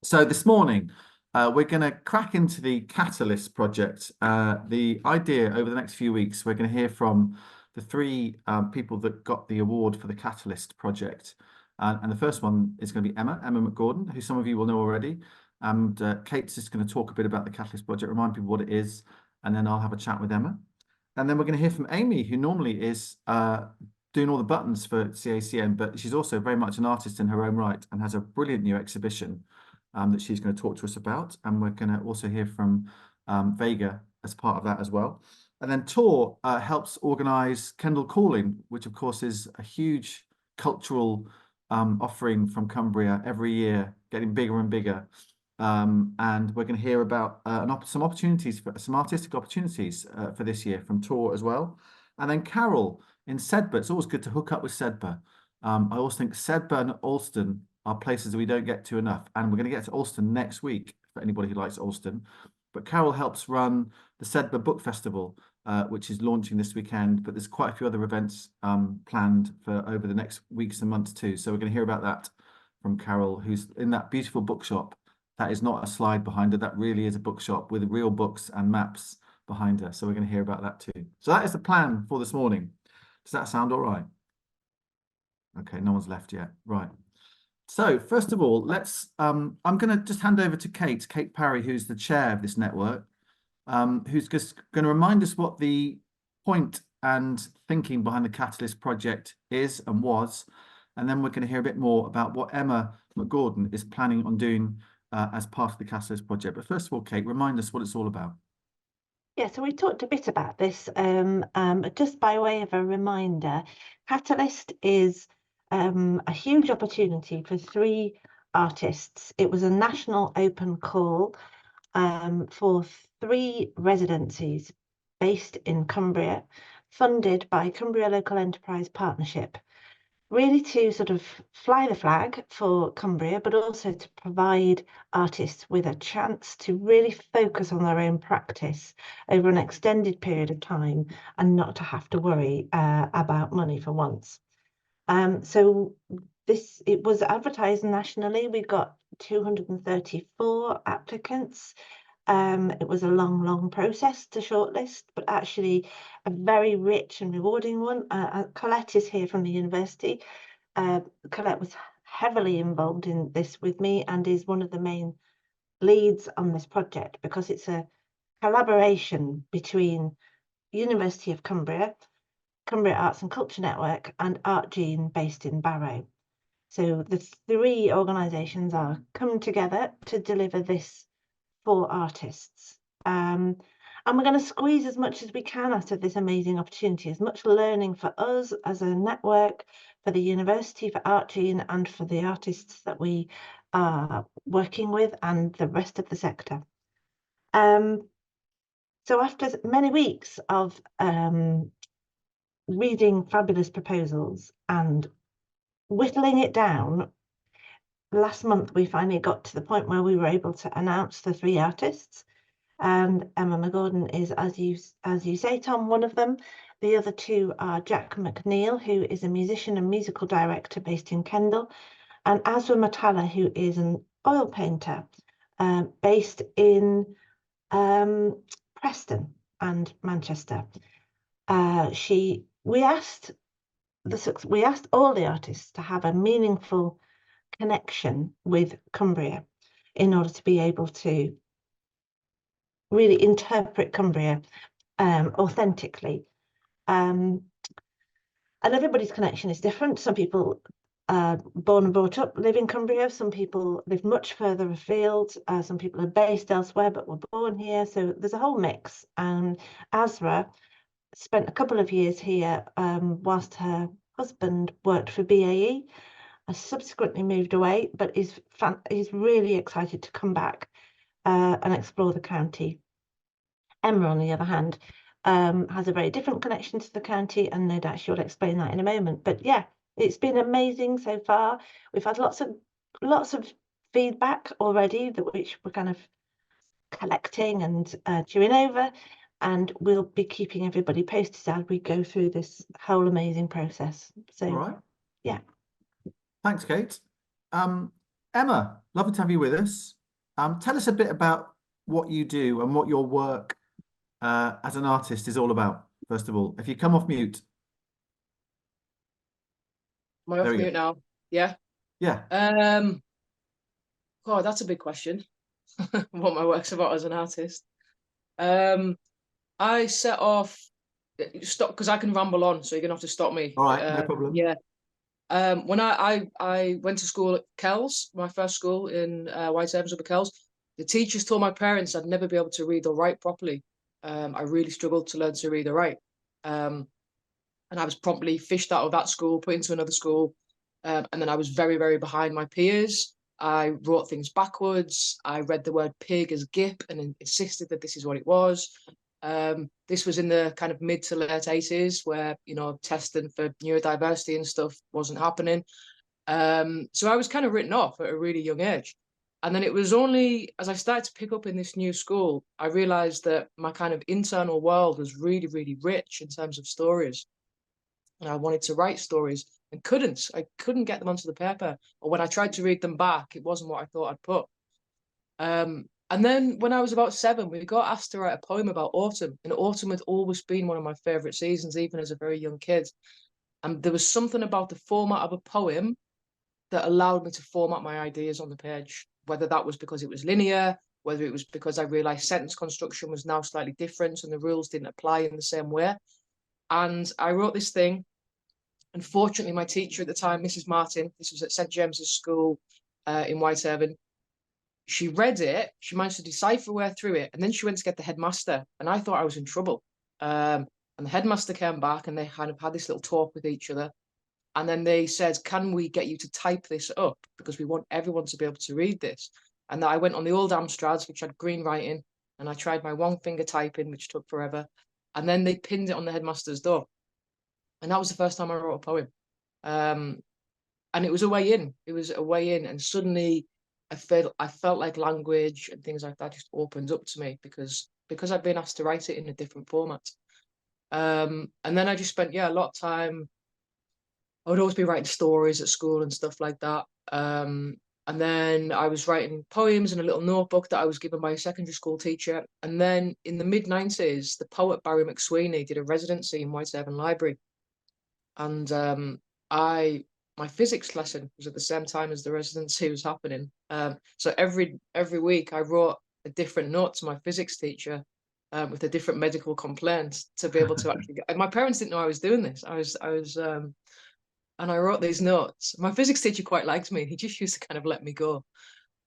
So this morning, we're going to crack into the Catalyst project. The idea over the next few weeks, we're going to hear from the three people that got the award for the Catalyst project. And the first one is going to be Emma Mcgordon, who some of you will know already. And Kate's just going to talk a bit about the Catalyst project, remind people what it is, and then I'll have a chat with Emma. And then we're going to hear from Amy, who normally is doing all the buttons for CACN, but she's also very much an artist in her own right and has a brilliant new exhibition that she's going to talk to us about. And we're going to also hear from Vega as part of that as well. And then Tor helps organise Kendal Calling, which of course is a huge cultural offering from Cumbria every year, getting bigger and bigger. And we're going to hear about some opportunities, some artistic opportunities for this year from Tor as well. And then Carol in Sedbergh. It's always good to hook up with Sedbergh. I always think Sedbergh and Alston are places that we don't get to enough. And we're going to get to Alston next week for anybody who likes Alston. But Carol helps run the Sedbergh Book Festival, which is launching this weekend. But there's quite a few other events planned for over the next weeks and months too. So we're going to hear about that from Carol, who's in that beautiful bookshop. That is not a slide behind her. That really is a bookshop with real books and maps behind her. So we're going to hear about that too. So that is the plan for this morning. Does that sound all right? Okay, no one's left yet. Right. So first of all, I'm going to just hand over to Kate Parry, who's the chair of this network, who's just going to remind us what the point and thinking behind the Catalyst project is and was. And then we're going to hear a bit more about what Emma Mcgordon is planning on doing as part of the Catalyst project. But first of all, Kate, remind us what it's all about. Yeah, so we talked a bit about this, just by way of a reminder. Catalyst is a huge opportunity for three artists. It was a national open call for three residencies based in Cumbria, funded by Cumbria Local Enterprise Partnership, really to sort of fly the flag for Cumbria, but also to provide artists with a chance to really focus on their own practice over an extended period of time and not to have to worry about money for once. So it was advertised nationally. We got 234 applicants. It was a long process to shortlist, but actually a very rich and rewarding one. Colette is here from the university. Colette was heavily involved in this with me and is one of the main leads on this project because it's a collaboration between University of Cumbria, Cumbria Arts and Culture Network, and Art Gene based in Barrow. So the three organisations are coming together to deliver this for artists. And we're going to squeeze as much as we can out of this amazing opportunity, as much learning for us as a network, for the university, for Art Gene, and for the artists that we are working with and the rest of the sector. So after many weeks of reading fabulous proposals and whittling it down, last month we finally got to the point where we were able to announce the three artists. And Emma Mcgordon is, as you say, Tom, one of them. The other two are Jack McNeil, who is a musician and musical director based in Kendal, and Asra Matala, who is an oil painter based in Preston and Manchester. We asked all the artists to have a meaningful connection with Cumbria in order to be able to really interpret Cumbria authentically. And everybody's connection is different. Some people are born and brought up live in Cumbria. Some people live much further afield. Some people are based elsewhere but were born here. So there's a whole mix. And Asra spent a couple of years here whilst her husband worked for BAE. Has subsequently moved away, but is really excited to come back and explore the county. Emma, on the other hand, has a very different connection to the county, and no doubt she'll explain that in a moment. But yeah, it's been amazing so far. We've had lots of feedback already, which we're kind of collecting and chewing over, and we'll be keeping everybody posted as we go through this whole amazing process. So, all right. Yeah. Thanks, Kate. Emma, lovely to have you with us. Tell us a bit about what you do and what your work as an artist is all about, first of all. If you come off mute, Am I there off we go. mute now? Yeah. Yeah. God, that's a big question. What my work's about as an artist. I set off stop because I can ramble on, so you're gonna have to stop me. All right, no problem. Yeah. When I went to school at Kells, my first school in Whitehaven, up at Kells, the teachers told my parents I'd never be able to read or write properly. I really struggled to learn to read or write. And I was promptly fished out of that school, put into another school, and then I was very, very behind my peers. I wrote things backwards. I read the word pig as gip and insisted that this is what it was. This was in the kind of mid to late 80s where, testing for neurodiversity and stuff wasn't happening. So I was kind of written off at a really young age. And then it was only as I started to pick up in this new school, I realized that my kind of internal world was really, really rich in terms of stories. And I wanted to write stories and couldn't. I couldn't get them onto the paper. Or when I tried to read them back, it wasn't what I thought I'd put. And then when I was about 7, we got asked to write a poem about autumn. And autumn had always been one of my favorite seasons, even as a very young kid. And there was something about the format of a poem that allowed me to format my ideas on the page, whether that was because it was linear, whether it was because I realized sentence construction was now slightly different and the rules didn't apply in the same way. And I wrote this thing. Unfortunately, my teacher at the time, Mrs. Martin, this was at St. James's School in Whitehaven, she read it, she managed to decipher her way through it, and then she went to get the headmaster. And I thought I was in trouble. And the headmaster came back and they kind of had this little talk with each other. And then they said, can we get you to type this up? Because we want everyone to be able to read this. And I went on the old Amstrads, which had green writing, and I tried my one finger typing, which took forever. And then they pinned it on the headmaster's door. And that was the first time I wrote a poem. And it was a way in. It was a way in. And suddenly I felt like language and things like that just opened up to me because I'd been asked to write it in a different format. And then I just spent, a lot of time. I would always be writing stories at school and stuff like that. And then I was writing poems in a little notebook that I was given by a secondary school teacher. And then in the mid-90s, the poet Barry McSweeney did a residency in Whitehaven Library. And my physics lesson was at the same time as the residency was happening. So every week I wrote a different note to my physics teacher with a different medical complaint to be able to actually get. My parents didn't know I was doing this. And I wrote these notes. My physics teacher quite liked me. He just used to kind of let me go.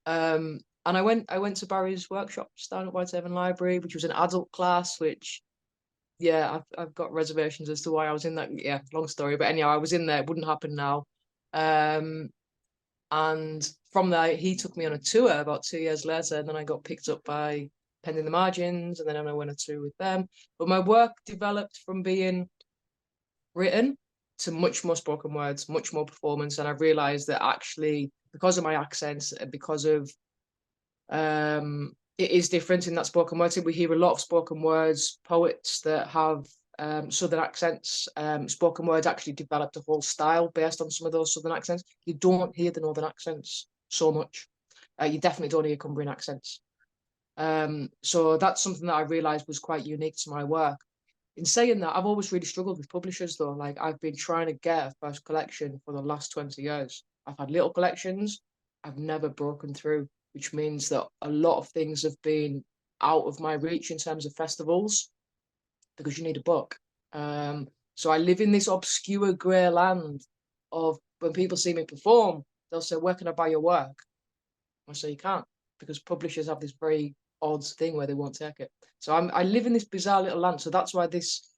And I went to Barry's workshops down at Whitehaven Library, which was an adult class, which I've got reservations as to why I was in that. Yeah, long story. But anyhow, I was in there. It wouldn't happen now. And from there, he took me on a tour about 2 years later. And then I got picked up by Pending the Margins. And then I went on a tour with them. But my work developed from being written to much more spoken words, much more performance. And I realized that actually, because of my accents, because of it is different in that spoken word. We hear a lot of spoken words, poets that have southern accents. Spoken words actually developed a whole style based on some of those southern accents. You don't hear the northern accents so much. You definitely don't hear Cumbrian accents. So that's something that I realized was quite unique to my work. In saying that, I've always really struggled with publishers though. Like I've been trying to get a first collection for the last 20 years. I've had little collections. I've never broken through, which means that a lot of things have been out of my reach in terms of festivals because you need a book. So I live in this obscure grey land of when people see me perform, they'll say, where can I buy your work? I say, you can't, because publishers have this very odd thing where they won't take it. So I live in this bizarre little land. So that's why this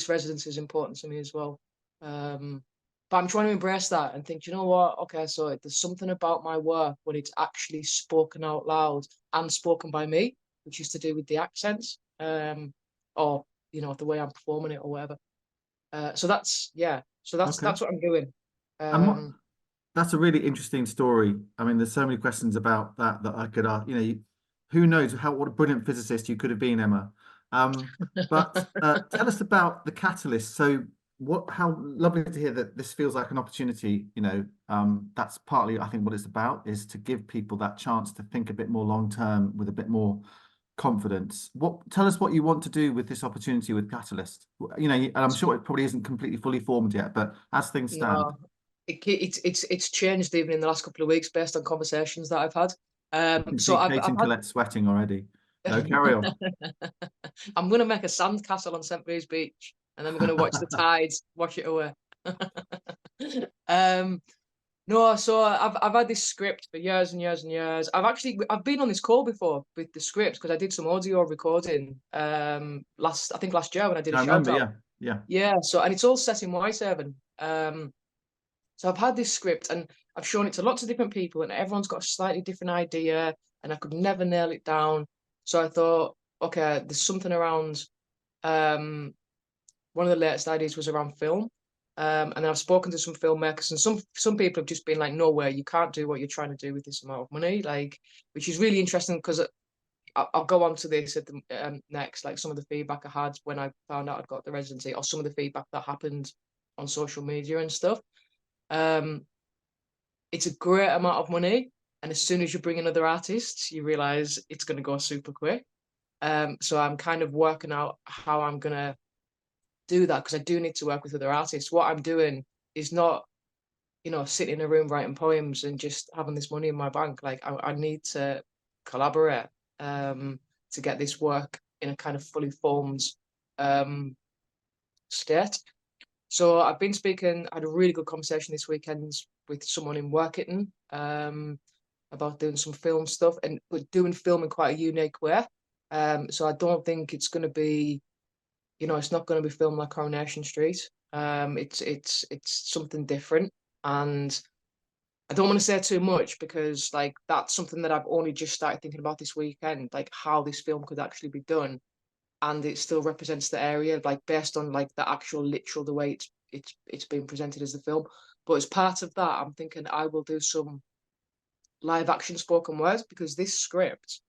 residence is important to me as well. But I'm trying to embrace that and think, you know what? Okay, so there's something about my work when it's actually spoken out loud and spoken by me, which is to do with the accents, or the way I'm performing it or whatever. So that's that's what I'm doing. That's a really interesting story. I mean, there's so many questions about that I could ask. Who knows what a brilliant physicist you could have been, Emma. But tell us about the catalyst. So how lovely to hear that this feels like an opportunity, that's partly, I think, what it's about, is to give people that chance to think a bit more long term with a bit more confidence. Tell us what you want to do with this opportunity with Catalyst. And I'm sure it probably isn't completely fully formed yet, but as things stand. No, it's changed even in the last couple of weeks based on conversations that I've had. I can So see Kate and Colette sweating already. No, carry on. I'm going to make a sand castle on St. Mary's Beach, and then we're going to watch the tides wash it away. No, so I've had this script for years and years and years. I've been on this call before with the script because I did some audio recording last year when I did a I shout remember, out. yeah. So, and it's all set in Whitehaven. So I've had this script and I've shown it to lots of different people, and everyone's got a slightly different idea, and I could never nail it down. So I thought, okay, there's something around. One of the latest ideas was around film. And then I've spoken to some filmmakers, and some people have just been like, no way, you can't do what you're trying to do with this amount of money, like, which is really interesting because I'll go on to this at the next, like some of the feedback I had when I found out I'd got the residency, or some of the feedback that happened on social media and stuff. It's a great amount of money, and as soon as you bring in other artists, you realize it's going to go super quick. So I'm kind of working out how I'm going to do that, because I do need to work with other artists. What I'm doing is not, sitting in a room writing poems and just having this money in my bank. Like I need to collaborate to get this work in a kind of fully formed state. So I've been speaking, I had a really good conversation this weekend with someone in Workington about doing some film stuff, and doing film in quite a unique way. So I don't think it's going to be, it's not going to be filmed like Coronation Street. It's something different, and I don't want to say too much because like that's something that I've only just started thinking about this weekend, like how this film could actually be done, and it still represents the area, like based on like the actual literal the way it's being presented as the film. But as part of that, I'm thinking I will do some live action spoken words, because this script,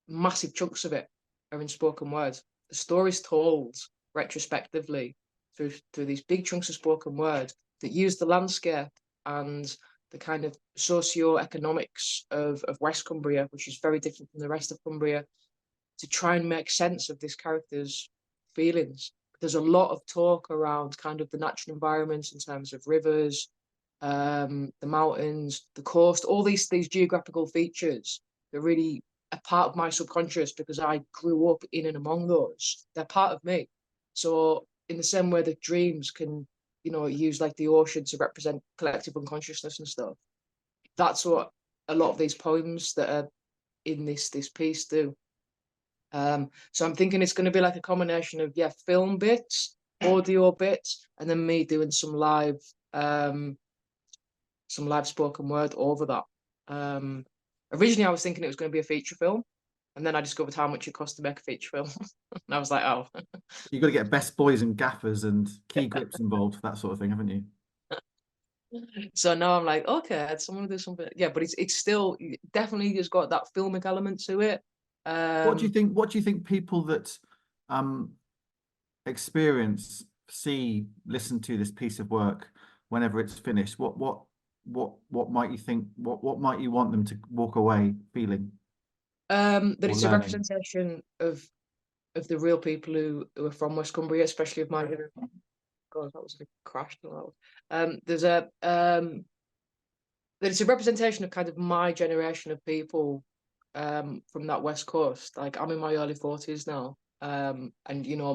massive chunks of it are in spoken words. The story's told retrospectively through these big chunks of spoken word that use the landscape and the kind of socio-economics of West Cumbria, which is very different from the rest of Cumbria, to try and make sense of this character's feelings. There's a lot of talk around kind of the natural environments in terms of rivers, the mountains, the coast, all these geographical features that really are part of my subconscious because I grew up in and among those. They're part of me. So in the same way that dreams can, use like the ocean to represent collective unconsciousness and stuff, that's what a lot of these poems that are in this piece do. So I'm thinking it's going to be like a combination of film bits, audio bits, and then me doing some live spoken word over that. Originally I was thinking it was going to be a feature film, and then I discovered how much it cost to make a feature film. And I was like, oh. You've got to get best boys and gaffers and key grips involved, that sort of thing, haven't you? So now I'm like, okay, someone do something. Yeah, but it's still definitely just got that filmic element to it. What do you think people that experience, see, listen to this piece of work whenever it's finished, what might you think, what might you want them to walk away feeling? That it's a learning? representation of the real people who are from West Cumbria, especially of my God, that was a crash. There's a that it's a representation of kind of my generation of people from that West Coast. Like I'm in my early 40s now, and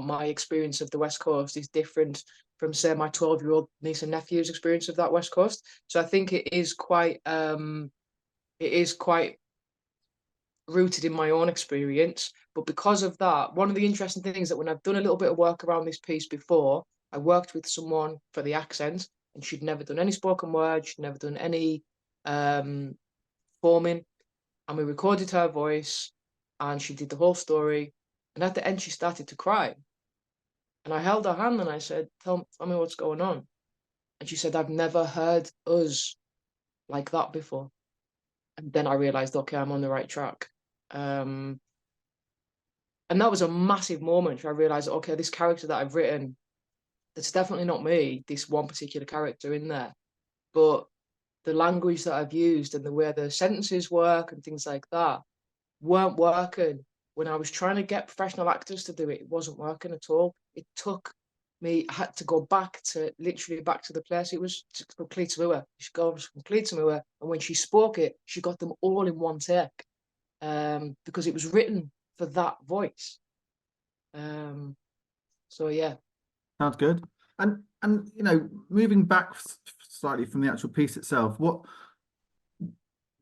my experience of the West Coast is different from say my 12-year-old niece and nephew's experience of that West Coast. So I think it is quite rooted in my own experience. But because of that, one of the interesting things that when I've done a little bit of work around this piece before, I worked with someone for the accent, and she'd never done any spoken word, she'd never done any forming, and we recorded her voice, and she did the whole story, and at the end she started to cry, and I held her hand and I said, tell me what's going on. And she said, I've never heard us like that before. And then I realized, okay, I'm on the right track. And that was a massive moment where I realized, okay, this character that I've written that's definitely not me, this one particular character in there. But the language that I've used and the way the sentences work and things like that weren't working. When I was trying to get professional actors to do it, it wasn't working at all. It took me, I had to go literally back to the place. It was from Cleatamua. She goes from Cleatamua, and when she spoke it, she got them all in one take, because it was written for that voice. So yeah. Sounds good. And you know, moving back slightly from the actual piece itself, what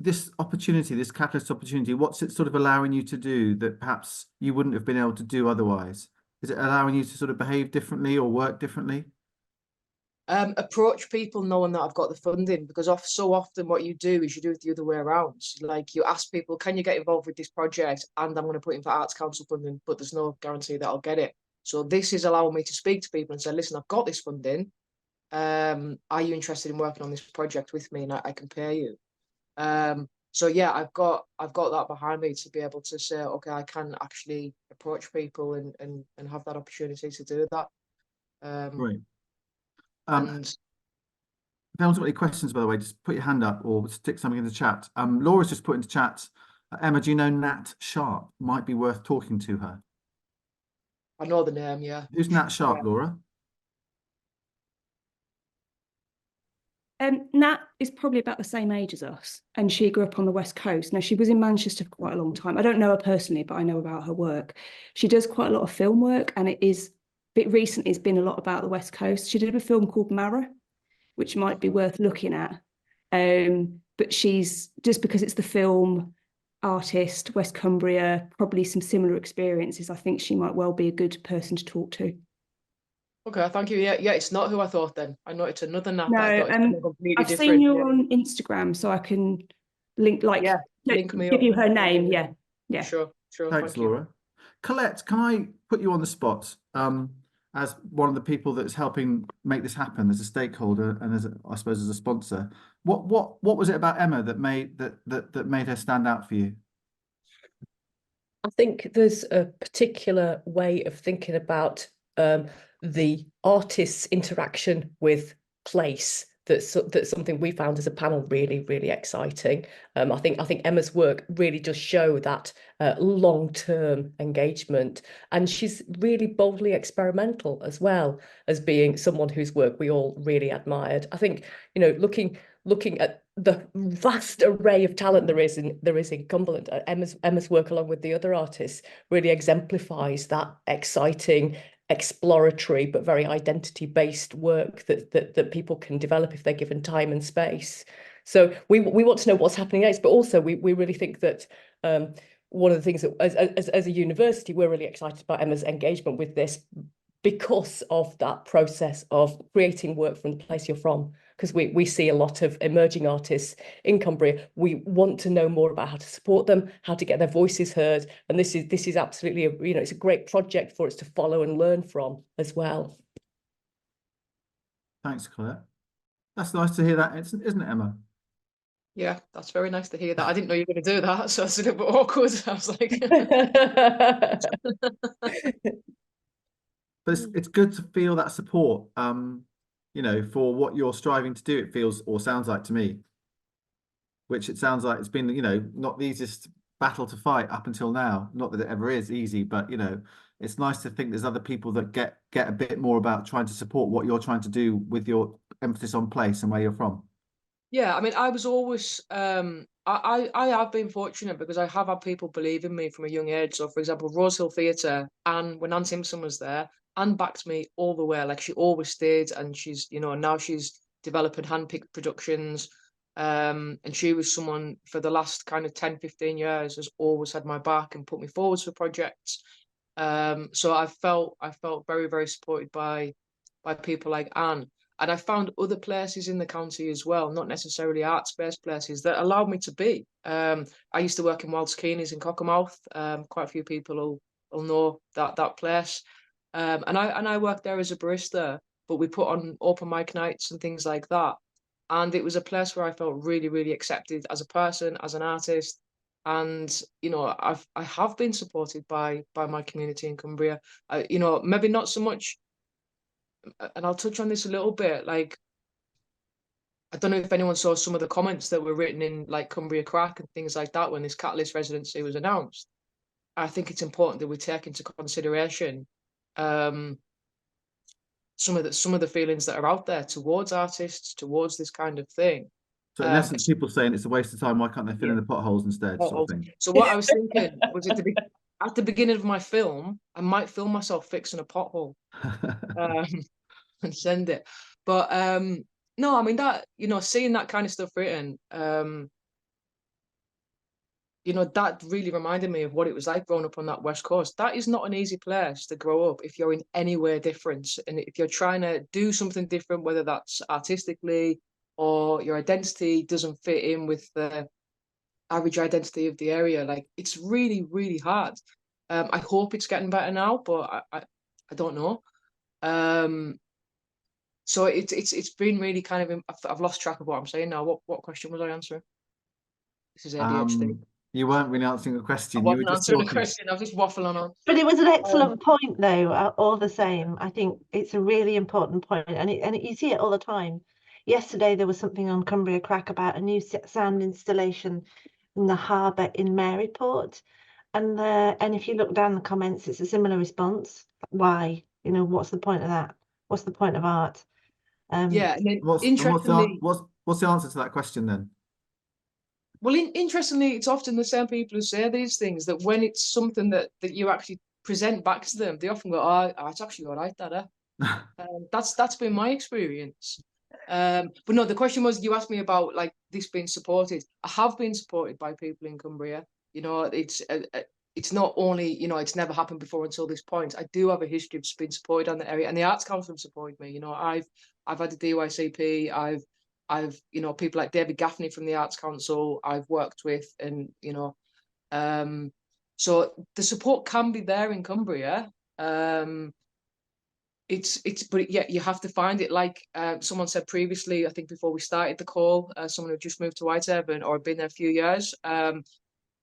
this opportunity, this catalyst opportunity, what's it sort of allowing you to do that perhaps you wouldn't have been able to do otherwise? Is it allowing you to sort of behave differently or work differently? Approach people knowing that I've got the funding, because so often what you do is you do it the other way around. Like, you ask people, can you get involved with this project? And I'm going to put in for Arts Council funding, but there's no guarantee that I'll get it. So this is allowing me to speak to people and say, listen, I've got this funding. Are you interested in working on this project with me? And I can pay you. So yeah, I've got that behind me to be able to say, okay, I can actually approach people and have that opportunity to do that. Right. And If anyone's got any questions, by the way, just put your hand up or stick something in the chat. Laura's just put into chat, Emma, do you know Nat Sharp? Might be worth talking to her. I know the name, yeah. Who's Nat Sharp, Laura? Nat is probably about the same age as us, and she grew up on the West Coast. Now, she was in Manchester for quite a long time. I don't know her personally, but I know about her work. She does quite a lot of film work, and recently it's been a lot about the West Coast. She did a film called Mara, which might be worth looking at. But she's, just because it's the film artist, West Cumbria, probably some similar experiences, I think she might well be a good person to talk to. Okay, thank you. Yeah, it's not who I thought then. I know it's another Nat. No, I thought it's completely I've different. seen you on Instagram, so I can link link me give up. you her name. Yeah. Sure. Thanks, Thank you. Laura. Colette, can I put you on the spot as one of the people that's helping make this happen as a stakeholder and I suppose as a sponsor? What was it about Emma that made her stand out for you? I think there's a particular way of thinking about the artist's interaction with place that's something we found as a panel really, really exciting. I think Emma's work really does show that long-term engagement, and she's really boldly experimental as well as being someone whose work we all really admired. I think, you know, looking at the vast array of talent there is in Cumberland, Emma's work along with the other artists really exemplifies that exciting, exploratory but very identity-based work that people can develop if they're given time and space. So we want to know what's happening next, but also we really think that one of the things that as a university we're really excited about Emma's engagement with this because of that process of creating work from the place you're from. Because we see a lot of emerging artists in Cumbria. We want to know more about how to support them, how to get their voices heard, and this is absolutely it's a great project for us to follow and learn from as well. Thanks, Colette. That's nice to hear that, isn't it, Emma? Yeah, that's very nice to hear that. I didn't know you were going to do that, so it's a little bit awkward. I was like, but it's good to feel that support. For what you're striving to do, it feels or sounds like to me, which it sounds like it's been, not the easiest battle to fight up until now. Not that it ever is easy, but, it's nice to think there's other people that get a bit more about trying to support what you're trying to do with your emphasis on place and where you're from. Yeah, I mean, I was always, I have been fortunate because I have had people believe in me from a young age. So, for example, Rosehill Theatre, and when Anne Simpson was there, Anne backed me all the way. Like, she always did, and she's, now she's developing hand-picked productions. And she was someone for the last kind of 10, 15 years has always had my back and put me forwards for projects. So I felt very, very supported by people like Anne. And I found other places in the county as well, not necessarily arts-based places, that allowed me to be. I used to work in Wild Zucchinis in Cockermouth. Quite a few people will know that place. And I worked there as a barista, but we put on open mic nights and things like that. And it was a place where I felt really, really accepted as a person, as an artist. And I have been supported by my community in Cumbria. Maybe not so much and I'll touch on this a little bit, like, I don't know if anyone saw some of the comments that were written in like Cumbria Crack and things like that when this Catalyst residency was announced. I think it's important that we take into consideration some of the feelings that are out there towards artists, towards this kind of thing. So in essence, people saying it's a waste of time. Why can't they fill in the potholes instead? Sort of thing. So what I was thinking was at the beginning of my film, I might film myself fixing a pothole and send it. But no, I mean that, you know, seeing that kind of stuff written, you know, that really reminded me of what it was like growing up on that West Coast. That is not an easy place to grow up if you're in any way different. And if you're trying to do something different, whether that's artistically or your identity doesn't fit in with the average identity of the area, like it's really, really hard. I hope it's getting better now, but I don't know. So it's been really kind of, I've lost track of what I'm saying now. What question was I answering? This is ADHD. You weren't really answering a question. I wasn't answering a question. I was just waffling on. But it was an excellent point, though. All the same, I think it's a really important point, and you see it all the time. Yesterday there was something on Cumbria Crack about a new sound installation in the harbour in Maryport, and if you look down the comments, it's a similar response. Why? You know, what's the point of that? What's the point of art? Yeah, and then what's the answer to that question then? Well, interestingly, it's often the same people who say these things, that when it's something that you actually present back to them, they often go, "Oh, it's actually all right, that." That's been my experience. But no, the question was, you asked me about like this being supported. I have been supported by people in Cumbria. You know, it's not only, you know, it's never happened before until this point. I do have a history of being supported on the area, and the Arts Council have supported me. You know, I've had a DYCP. I've you know, people like David Gaffney from the Arts Council I've worked with, and you know, so the support can be there in Cumbria. But yeah, you have to find it. Like someone said previously, I think before we started the call, someone who just moved to Whitehaven or been there a few years,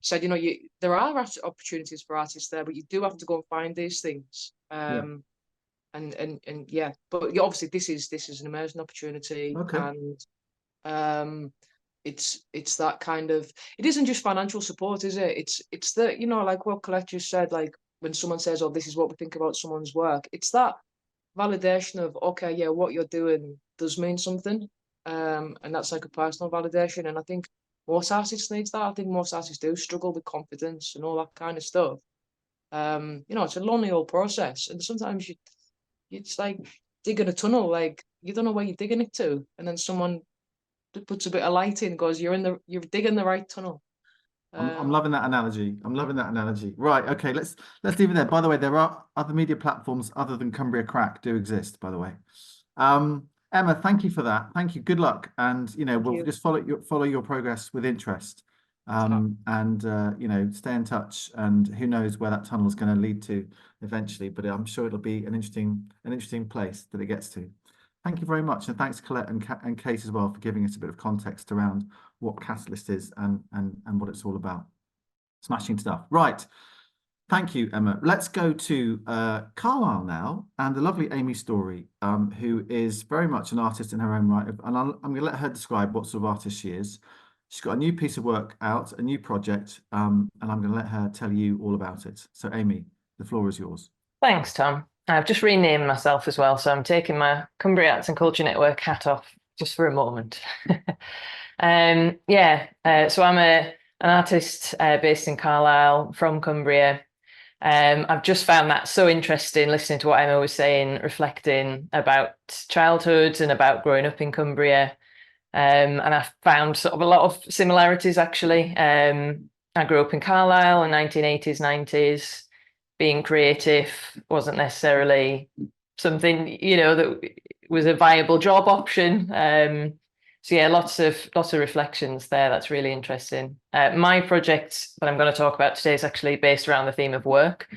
said, you know, there are opportunities for artists there, but you do have to go and find these things. And yeah, but obviously this is an amazing opportunity. Okay. And it's that kind of, it isn't just financial support, is it? It's the, you know, like what Colette just said, like when someone says, oh, this is what we think about someone's work, it's that validation of, okay, yeah, what you're doing does mean something, and that's like a personal validation. And I think most artists need that. I think most artists do struggle with confidence and all that kind of stuff. You know, it's a lonely old process, and sometimes it's like digging a tunnel, like you don't know where you're digging it to, and then someone puts a bit of light in, goes, you're digging the right tunnel. I'm loving that analogy. I'm loving that analogy. Right. Okay. Let's leave it there. By the way, there are other media platforms other than Cumbria Crack do exist, by the way. Emma, thank you for that. Thank you. Good luck. And, you know, we'll just follow your progress with interest. You know, stay in touch, and who knows where that tunnel is going to lead to eventually, but I'm sure it'll be an interesting place that it gets to. Thank you very much, and thanks Colette and Kate as well for giving us a bit of context around what Catalyst is and what it's all about. Smashing stuff. Right. Thank you, Emma. Let's go to Carlisle now, and the lovely Amy Story, who is very much an artist in her own right. And I'm going to let her describe what sort of artist she is. She's got a new piece of work out, a new project, and I'm going to let her tell you all about it. So, Amy, the floor is yours. Thanks, Tom. I've just renamed myself as well, so I'm taking my Cumbria Arts and Culture Network hat off just for a moment. So I'm an artist based in Carlisle, from Cumbria. I've just found that so interesting, listening to what Emma was saying, reflecting about childhood and about growing up in Cumbria. And I found sort of a lot of similarities, actually. I grew up in Carlisle in 1980s, 90s. Being creative wasn't necessarily something, you know, that was a viable job option. So yeah, lots of reflections there. That's really interesting. My project that I'm going to talk about today is actually based around the theme of work,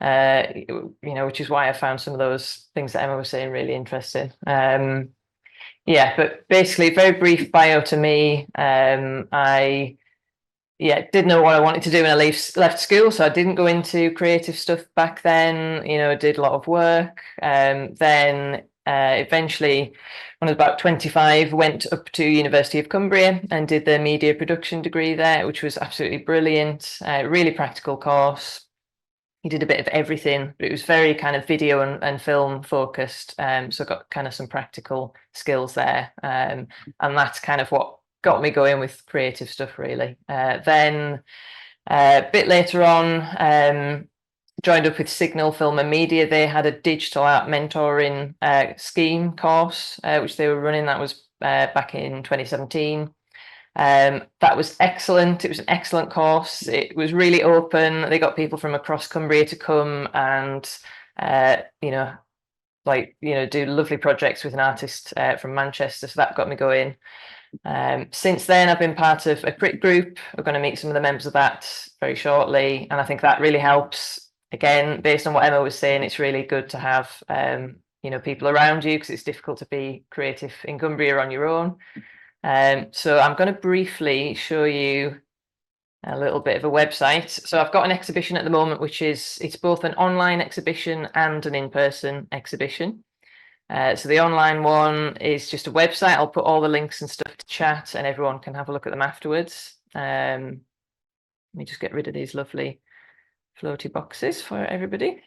you know, which is why I found some of those things that Emma was saying really interesting. Yeah, but basically, very brief bio to me. I didn't know what I wanted to do when I left school, so I didn't go into creative stuff back then. You know, I did a lot of work. Then Eventually, when I was about 25, went up to University of Cumbria and did the media production degree there, which was absolutely brilliant. Really practical course. You did a bit of everything, but it was very kind of video and film focused. So got kind of some practical skills there. And that's kind of what got me going with creative stuff, really. Then a bit later on, joined up with Signal Film and Media. They had a digital art mentoring scheme course, which they were running. That was back in 2017. That was excellent. It was an excellent course. It was really open. They got people from across Cumbria to come and, do lovely projects with an artist from Manchester. So that got me going. Since then, I've been part of a crit group. We're going to meet some of the members of that very shortly. And I think that really helps. Again, based on what Emma was saying, it's really good to have, people around you, because it's difficult to be creative in Cumbria on your own. So I'm going to briefly show you a little bit of a website. So I've got an exhibition at the moment, it's both an online exhibition and an in-person exhibition. So the online one is just a website. I'll put all the links and stuff to chat, and everyone can have a look at them afterwards. Let me just get rid of these lovely floaty boxes for everybody.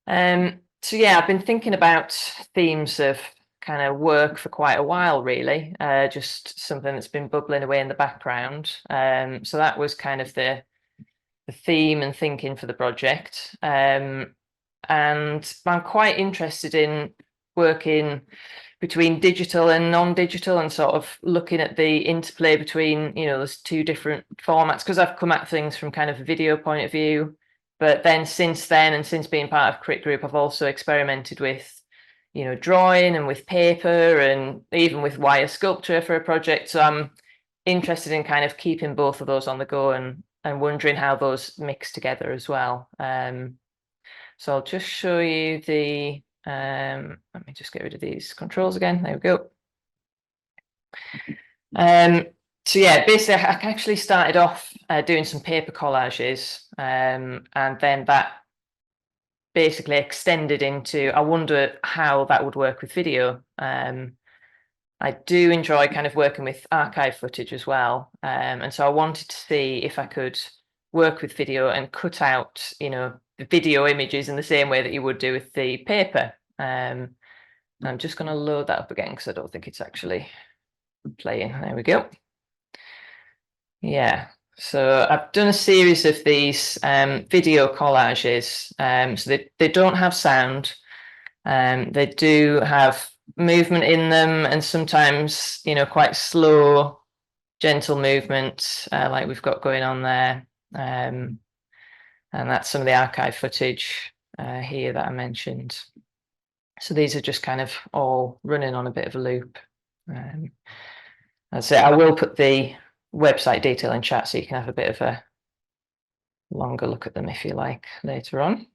So yeah, I've been thinking about themes of kind of work for quite a while, really. Just something that's been bubbling away in the background. So that was kind of the theme and thinking for the project. And I'm quite interested in working between digital and non-digital, and sort of looking at the interplay between, those two different formats, because I've come at things from kind of a video point of view. But then since then, and since being part of Crit Group, I've also experimented with, drawing and with paper and even with wire sculpture for a project. So I'm interested in kind of keeping both of those on the go and wondering how those mix together as well. So I'll just show you the, let me just get rid of these controls again. There we go. So yeah, basically I actually started off doing some paper collages, and then that basically extended into, I wonder how that would work with video. I do enjoy kind of working with archive footage as well. And so I wanted to see if I could work with video and cut out, the video images in the same way that you would do with the paper. I'm just going to load that up again, because I don't think it's actually playing. There we go. Yeah, so I've done a series of these video collages. So they don't have sound. They do have movement in them, and sometimes, quite slow, gentle movement, like we've got going on there. And that's some of the archive footage here that I mentioned. So these are just kind of all running on a bit of a loop. That's it. I will put the website detail in chat, so you can have a bit of a longer look at them if you like later on.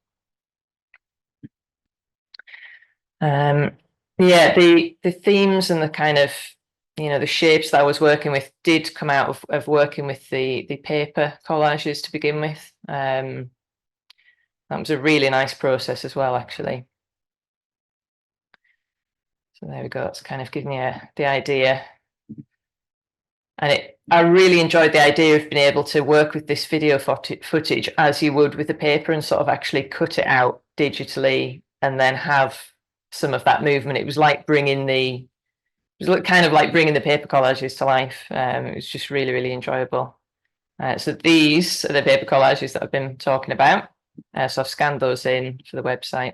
Yeah, the themes and the kind of, the shapes that I was working with did come out of working with the paper collages to begin with. That was a really nice process as well, actually. So there we go. It's kind of giving you the idea. And I really enjoyed the idea of being able to work with this video footage as you would with the paper, and sort of actually cut it out digitally and then have some of that movement. It was like bringing the paper collages to life. It was just really, really enjoyable. So these are the paper collages that I've been talking about. So I've scanned those in for the website.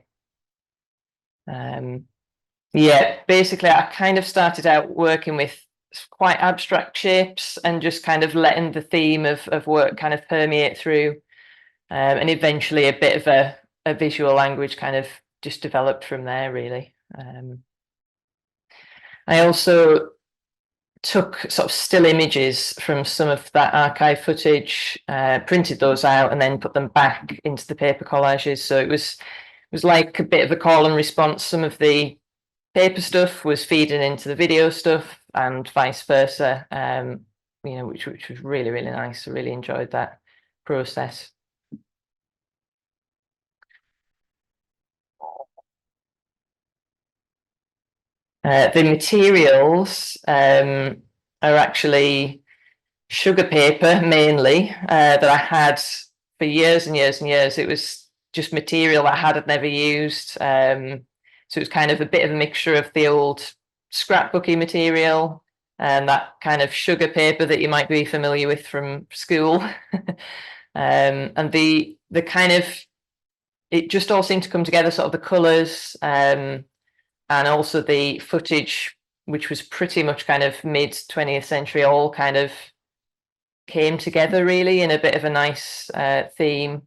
Yeah, basically I kind of started out working with quite abstract shapes and just kind of letting the theme of work kind of permeate through. And eventually a bit of a visual language kind of just developed from there, really. I also took sort of still images from some of that archive footage, printed those out, and then put them back into the paper collages. So it was like a bit of a call and response. Some of the paper stuff was feeding into the video stuff, and vice versa. Which was really, really nice. I really enjoyed that process. The materials are actually sugar paper mainly that I had for years and years and years. It was just material that I had never used. So it was kind of a bit of a mixture of the old scrapbooky material and that kind of sugar paper that you might be familiar with from school. And the kind of, it just all seemed to come together, sort of the colours and also the footage, which was pretty much kind of mid 20th century, all kind of came together really in a bit of a nice theme.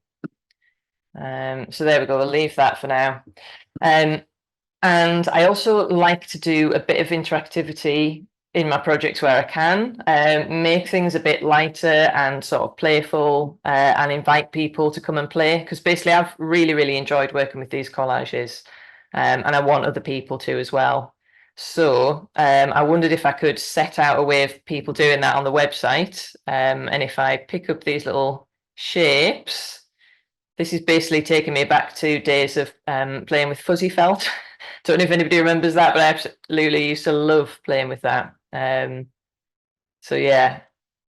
So there we go, we'll leave that for now. And I also like to do a bit of interactivity in my projects where I can, make things a bit lighter and sort of playful, and invite people to come and play, because basically I've really enjoyed working with these collages, and I want other people to as well. So I wondered if I could set out a way of people doing that on the website, and if I pick up these little shapes, this is basically taking me back to days of playing with fuzzy felt. Don't know if anybody remembers that, but I absolutely used to love playing with that. So yeah,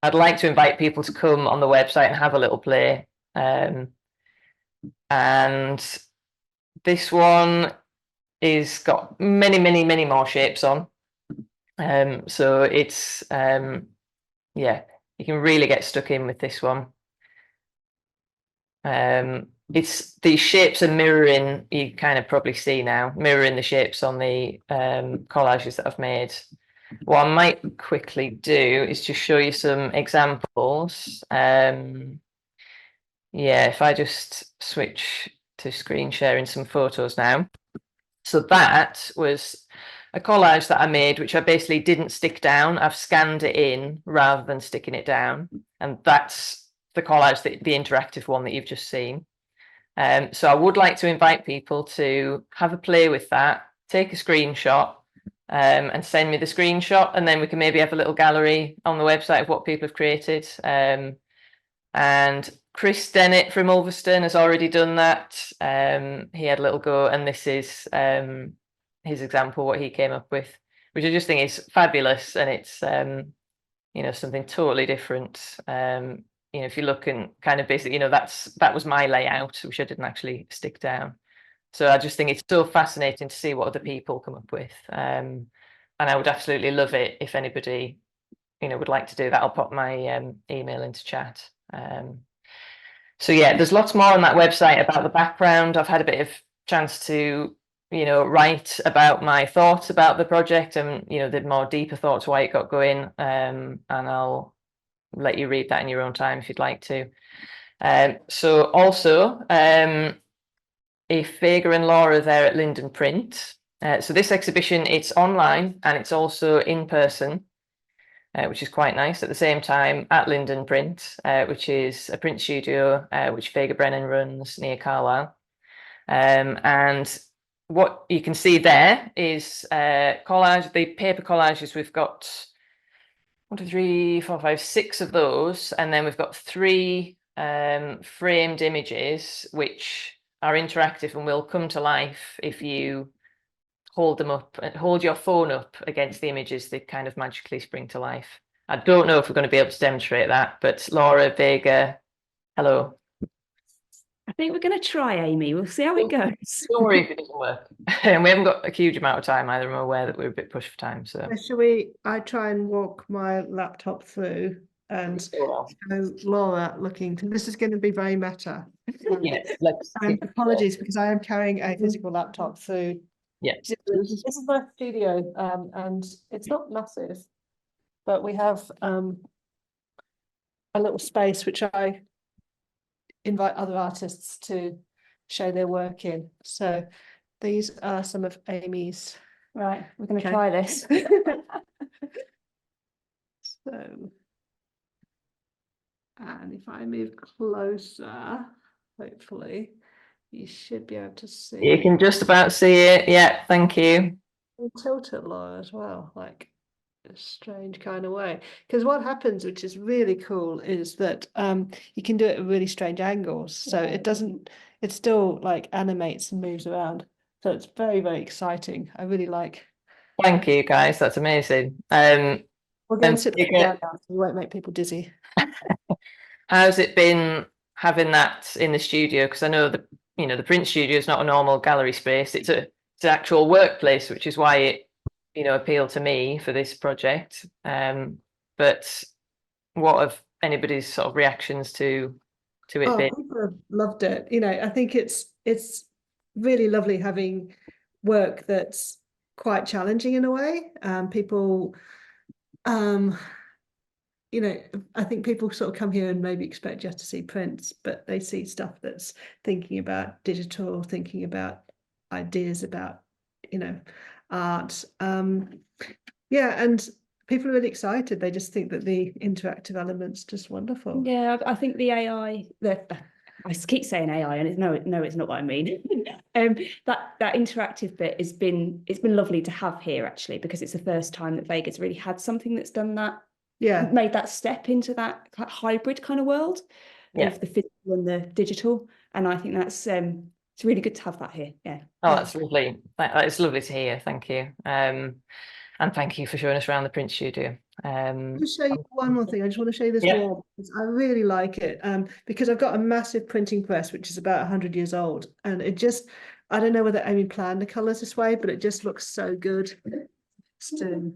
I'd like to invite people to come on the website and have a little play. And this one is got many more shapes on. So it's yeah, you can really get stuck in with this one. It's these shapes are mirroring, you kind of probably see now, mirroring the shapes on the collages that I've made. What I might quickly do is just show you some examples. Yeah, if I just switch to screen sharing some photos now. So that was a collage that I made, which I basically didn't stick down. I've scanned it in rather than sticking it down. And that's the collage, the interactive one that you've just seen. So I would like to invite people to have a play with that, take a screenshot, and send me the screenshot, and then we can maybe have a little gallery on the website of what people have created. And Chris Dennett from Ulverston has already done that. He had a little go, and this is his example, what he came up with, which I just think is fabulous, and it's you know, something totally different. You know, if you look and kind of basically, you know, that was my layout, which I didn't actually stick down. So I just think it's so fascinating to see what other people come up with. And I would absolutely love it if anybody, you know, would like to do that. I'll pop my email into chat. So yeah, there's lots more on that website about the background. I've had a bit of chance to, you know, write about my thoughts about the project and, you know, the more deeper thoughts why it got going. And I'll let you read that in your own time if you'd like to. So also, if Vega and Laura are there at Linden Print. So this exhibition, it's online and it's also in person, which is quite nice at the same time at Linden Print, which is a print studio which Vega Brennan runs near Carlisle. And what you can see there is collage, the paper collages. We've got 1, 2, 3, 4, 5, 6 of those, and then we've got 3 framed images which are interactive and will come to life if you hold them up and hold your phone up against the images. They kind of magically spring to life. I don't know if we're going to be able to demonstrate that, but Laura, Vega, hello. I think we're going to try, Amy. We'll see how it goes. Don't worry if it doesn't work. And we haven't got a huge amount of time either. I'm aware that we're a bit pushed for time. So I try and walk my laptop through and show Laura looking. This is going to be very meta. Yes, and apologies because I am carrying a physical laptop through. Yeah. This is my studio, and it's not massive, but we have a little space which I invite other artists to show their work in. So these are some of Amy's. Right, we're going to try this. So, and if I move closer, hopefully you should be able to see. You can just about see it. Yeah, thank you. And tilt it, Laura, as well, like a strange kind of way. Because what happens, which is really cool, is that you can do it at really strange angles. So it doesn't, it still like animates and moves around. So it's very exciting. I really like Thank you, guys. That's amazing. We'll go and And sit Vega, down now, so we won't make people dizzy. how's it been having that in the studio? Because I know the print studio is not a normal gallery space. It's an actual workplace, which is why it appealed to me for this project. But what have anybody's sort of reactions to it been? People have loved it. I think it's really lovely having work that's quite challenging in a way. People, I think people sort of come here and maybe expect just to see prints, but they see stuff that's thinking about digital, thinking about ideas about, art. And people are really excited. They just think that the interactive element's just wonderful. Yeah, I think the AI, I keep saying AI, and it's not what I mean. That interactive bit it's been lovely to have here, actually, because it's the first time that Vega's really had something that's done that, made that step into that hybrid kind of world of the physical and the digital. And I think that's it's really good to have that here. Yeah. Oh, that's lovely. It's lovely to hear. Thank you. And thank you for showing us around the print studio. I'll just show you one more thing. I just want to show you this wall, because I really like it. Because I've got a massive printing press, which is about 100 years old. And I don't know whether Amy planned the colours this way, but it just looks so good. The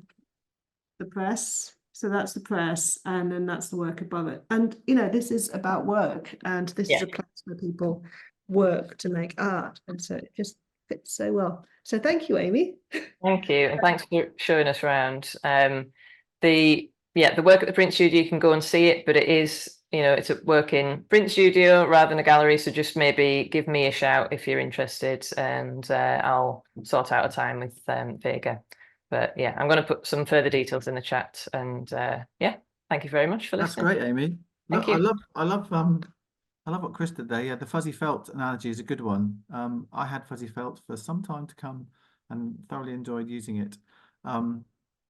press. So that's the press, and then that's the work above it. And, this is about work, and this is a place where people work to make art. And so it just fits so well. So thank you, Amy. Thank you, and thanks for showing us around. The work at the print studio, you can go and see it, but it is, it's a working print studio rather than a gallery. So just maybe give me a shout if you're interested, and I'll sort out a time with Vega. But yeah, I'm going to put some further details in the chat, and thank you very much for listening. That's great, Amy. Thank you. I love what Chris did there. Yeah, the fuzzy felt analogy is a good one. I had fuzzy felt for some time to come and thoroughly enjoyed using it.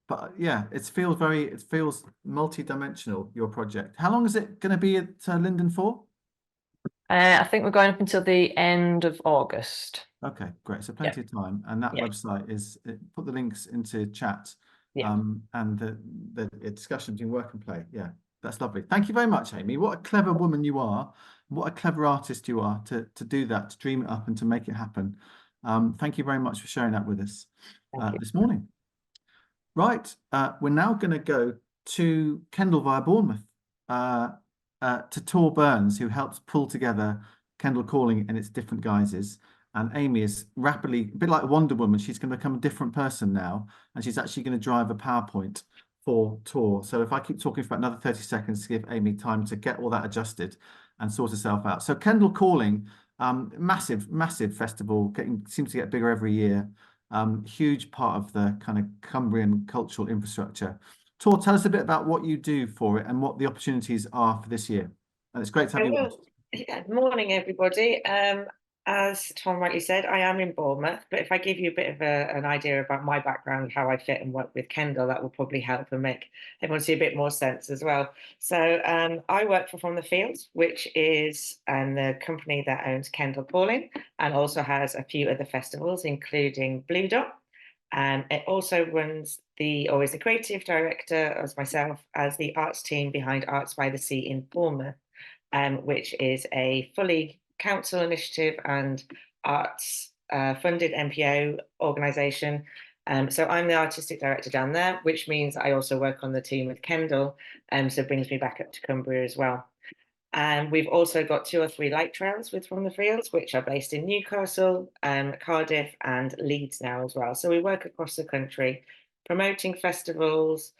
But yeah, it feels multi-dimensional, your project. How long is it going to be at Linden for? I think we're going up until the end of August. Okay, great. So plenty of time. And that website put the links into chat. And the discussion between work and play. Yeah, that's lovely. Thank you very much, Amy. What a clever woman you are. What a clever artist you are to do that, to dream it up and to make it happen. Thank you very much for sharing that with us this morning. Right, we're now going to go to Kendal via Bournemouth, to Tor Burns, who helps pull together Kendal Calling in its different guises. And Amy is rapidly, a bit like Wonder Woman, she's going to become a different person now, and she's actually going to drive a PowerPoint for Tor. So if I keep talking for another 30 seconds to give Amy time to get all that adjusted and sort herself out. So Kendal Calling, massive festival, seems to get bigger every year. Huge part of the kind of Cumbrian cultural infrastructure. Tor, tell us a bit about what you do for it and what the opportunities are for this year. And it's great to have you with us. Good morning, everybody. As Tom rightly said, I am in Bournemouth, but if I give you a bit of an idea about my background, how I fit and work with Kendal, that will probably help and make everyone see a bit more sense as well. So I work for From the Fields, which is the company that owns Kendal Calling and also has a few other festivals, including Blue Dot. It also runs is the creative director, as myself, as the arts team behind Arts by the Sea in Bournemouth, which is a fully council initiative and arts funded NPO organisation. So I'm the artistic director down there, which means I also work on the team with Kendal, so it brings me back up to Cumbria as well. And we've also got 2 or 3 light trails with From the Fields, which are based in Newcastle, Cardiff and Leeds now as well. So we work across the country promoting festivals,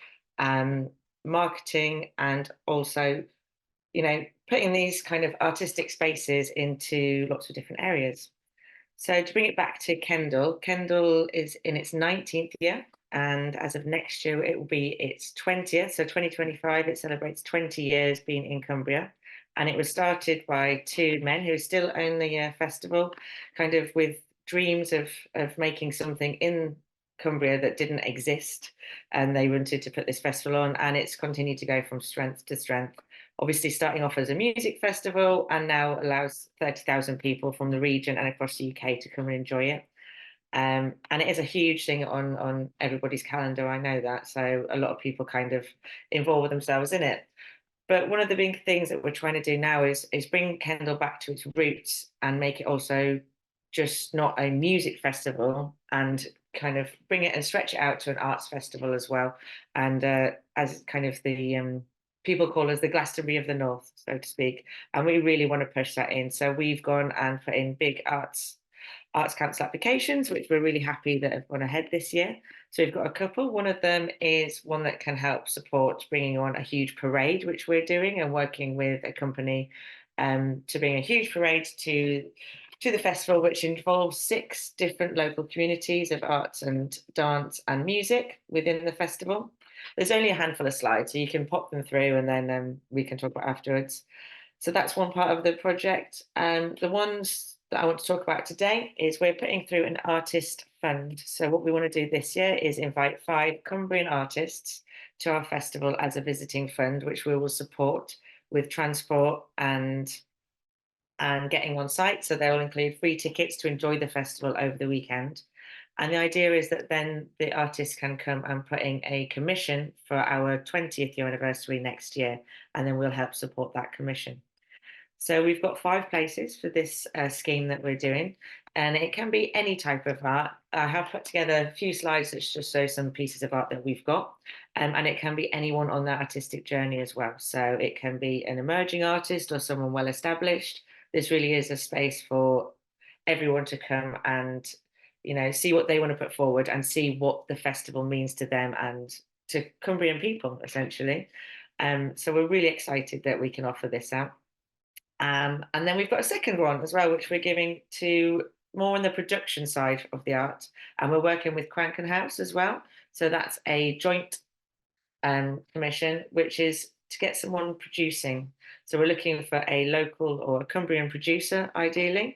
marketing, and also putting these kind of artistic spaces into lots of different areas. So to bring it back to Kendal is in its 19th year, and as of next year, it will be its 20th. So 2025, it celebrates 20 years being in Cumbria. And it was started by 2 men who still own the festival, kind of with dreams of making something in Cumbria that didn't exist. And they wanted to put this festival on, and it's continued to go from strength to strength. Obviously starting off as a music festival and now allows 30,000 people from the region and across the UK to come and enjoy it. And it is a huge thing on everybody's calendar, I know that. So a lot of people kind of involve themselves in it. But one of the big things that we're trying to do now is bring Kendal back to its roots and make it also just not a music festival, and kind of bring it and stretch it out to an arts festival as well. And as kind of the people call us the Glastonbury of the North, so to speak. And we really want to push that in. So we've gone and put in big arts council applications, which we're really happy that have gone ahead this year. So we've got a couple. One of them is one that can help support bringing on a huge parade, which we're doing and working with a company to bring a huge parade to the festival, which involves 6 different local communities of arts and dance and music within the festival. There's only a handful of slides, so you can pop them through and then we can talk about afterwards. So that's one part of the project. The ones that I want to talk about today is we're putting through an artist fund. So what we want to do this year is invite 5 Cumbrian artists to our festival as a visiting fund, which we will support with transport and getting on site. So they'll include free tickets to enjoy the festival over the weekend. And the idea is that then the artists can come and put in a commission for our 20th year anniversary next year, and then we'll help support that commission. So we've got 5 places for this scheme that we're doing, and it can be any type of art. I have put together a few slides that just show some pieces of art that we've got, and it can be anyone on their artistic journey as well. So it can be an emerging artist or someone well established. This really is a space for everyone to come and, you know, see what they want to put forward and see what the festival means to them and to Cumbrian people, essentially. So we're really excited that we can offer this out. And then we've got a second one as well, which we're giving to more on the production side of the art. And we're working with Cranken House as well. So that's a joint commission, which is to get someone producing. So we're looking for a local or a Cumbrian producer, ideally,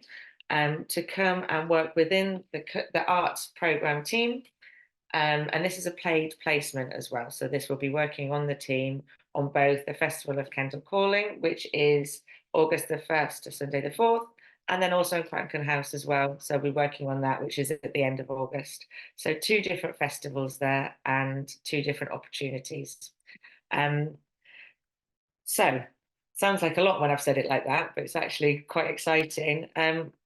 to come and work within the arts programme team. And this is a paid placement as well. So this will be working on the team on both the Festival of Kendal Calling, which is August the 1st to Sunday the 4th, and then also in Cranken House as well. So we're working on that, which is at the end of August. So 2 different festivals there and 2 different opportunities. So sounds like a lot when I've said it like that, but it's actually quite exciting.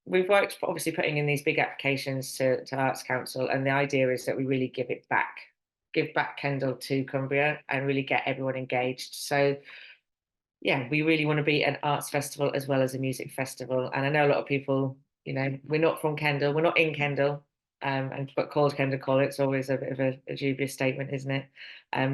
We've worked obviously putting in these big applications to Arts Council, and the idea is that we really give back Kendal to Cumbria and really get everyone engaged. So yeah, we really want to be an arts festival as well as a music festival. And I know a lot of people, you know, we're not from Kendal, we're not in Kendal, but called Kendal Calling, it's always a bit of a dubious statement, isn't it?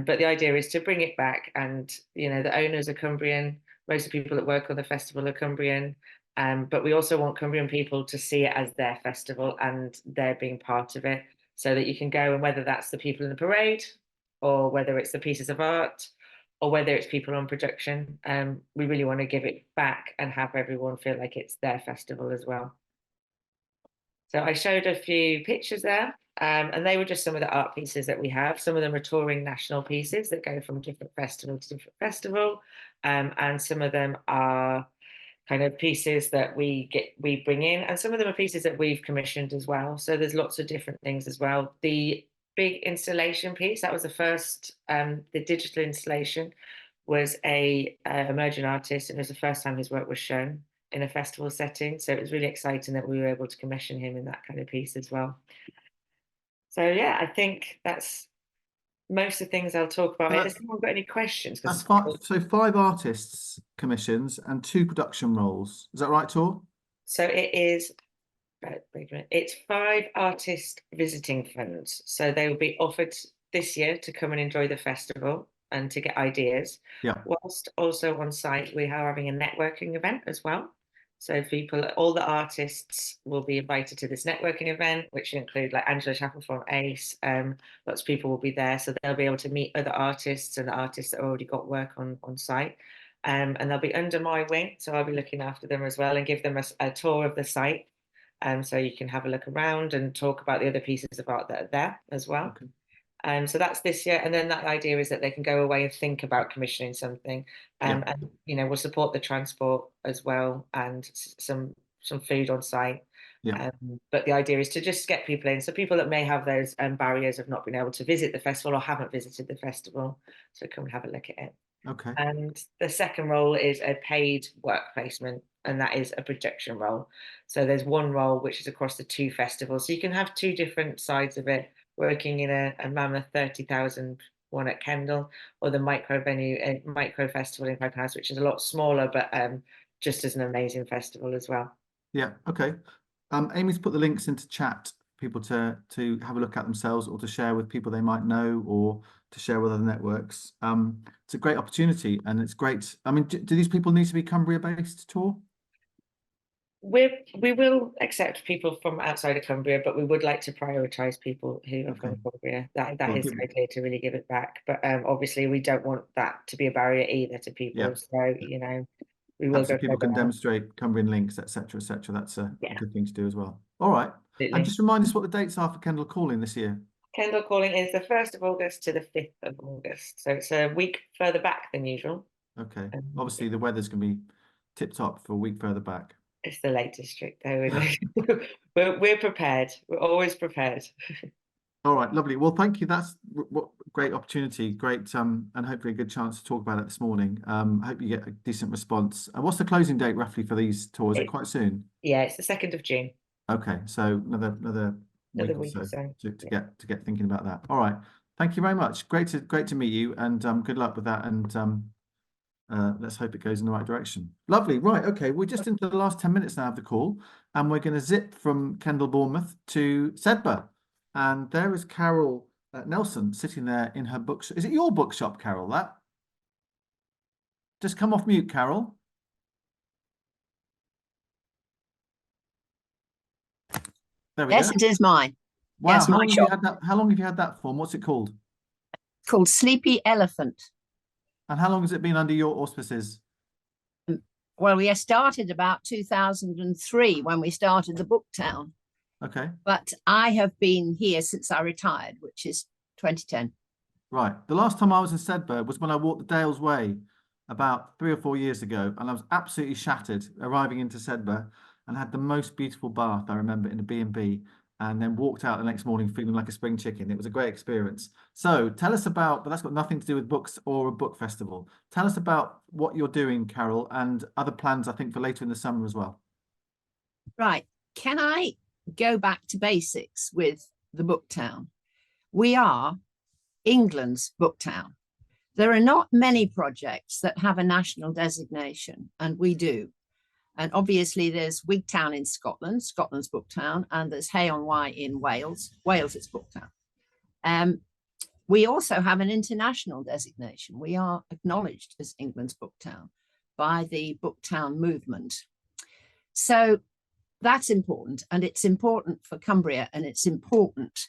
But the idea is to bring it back, and, you know, the owners are Cumbrian, most of the people that work on the festival are Cumbrian, but we also want Cumbrian people to see it as their festival and they're being part of it, so that you can go, and whether that's the people in the parade or whether it's the pieces of art or whether it's people on production, we really want to give it back and have everyone feel like it's their festival as well. So I showed a few pictures there, and they were just some of the art pieces that we have. Some of them are touring national pieces that go from different festival to different festival, and some of them are kind of pieces that we bring in, and some of them are pieces that we've commissioned as well. So there's lots of different things as well. The big installation piece, that was the first, the digital installation was a emerging artist, and it was the first time his work was shown in a festival setting. So it was really exciting that we were able to commission him in that kind of piece as well. So yeah, I think that's most of the things I'll talk about. Has anyone got any questions? That's 5, so 5 artists commissions and 2 production roles. Is that right, Tor? So it is, it's 5 artist visiting funds. So they will be offered this year to come and enjoy the festival and to get ideas. Yeah. Whilst also on site, we are having a networking event as well. So people, all the artists will be invited to this networking event, which include like Angela Chappell from ACE. Lots of people will be there, so they'll be able to meet other artists and the artists that already got work on site. And they'll be under my wing, so I'll be looking after them as well and give them a tour of the site. So you can have a look around and talk about the other pieces of art that are there as well. Okay. So that's this year, and then that idea is that they can go away and think about commissioning something, and you know, we'll support the transport as well and some food on site. Yeah. But the idea is to just get people in. So people that may have those barriers of not being able to visit the festival or haven't visited the festival, so come and have a look at it. Okay. And the second role is a paid work placement, and that is a projection role. So there's one role which is across the 2 festivals. So you can have 2 different sides of it, working in a mammoth 30,000 one at Kendal, or the micro venue, a micro festival in Pipe House, which is a lot smaller, but just as an amazing festival as well. Yeah. Okay. Amy's put the links into chat, people to have a look at themselves, or to share with people they might know, or to share with other networks. It's a great opportunity, and it's great. I mean, do these people need to be Cumbria based at all? We will accept people from outside of Cumbria, but we would like to prioritise people who are from Cumbria. That Well, is the idea, to really give it back. But obviously, we don't want that to be a barrier either to people. Yeah. So you know, we will Perhaps go if people further can out. demonstrate Cumbrian links, etc., etc. That's a Yeah. good thing to do as well. All right. Absolutely. And just remind us what the dates are for Kendal Calling this year. Kendal Calling is the 1st of August to the 5th of August. So it's a week further back than usual. Okay. Obviously, the weather's going to be tip top for a week further back. It's the Lake District, though. We're prepared. We're always prepared. All right, lovely. Well, thank you. That's what great opportunity, great, and hopefully a good chance to talk about it this morning. Hope you get a decent response. And what's the closing date roughly for these tours? Is it quite soon? Yeah, it's the 2nd of June. Okay, so another week or so to get thinking about that. All right, thank you very much. Great to meet you, and good luck with that. And let's hope it goes in the right direction. Lovely. Right. Okay. We're just into the last 10 minutes now of the call, and we're going to zip from Kendal Bournemouth to Sedbergh. And there is Carol Nelson sitting there in her bookshop. Is it your bookshop, Carol? That? Just come off mute, Carol. There we go. Yes, it is mine. Wow. Yes, How my long have shop. you had that? How long have you had that for? And what's it called? It's called Sleepy Elephant. And how long has it been under your auspices? Well, we started about 2003 when we started the Booktown, Okay. but I have been here since I retired, which is 2010. Right. The last time I was in Sedbergh was when I walked the Dales Way about 3 or 4 years ago, and I was absolutely shattered arriving into Sedbergh, and had the most beautiful bath I remember in a B&B, and then walked out the next morning feeling like a spring chicken. It was a great experience. So tell us about, but that's got nothing to do with books or a book festival. Tell us about what you're doing, Carol, and other plans, I think, for later in the summer as well. Right. Can I go back to basics with the Booktown? We are England's Booktown. There are not many projects that have a national designation, and we do. And obviously there's Wigtown in Scotland, Scotland's Booktown, and there's Hay-on-Wye in Wales, Wales's Booktown. We also have an international designation. We are acknowledged as England's Booktown by the Booktown movement. So that's important, and it's important for Cumbria, and it's important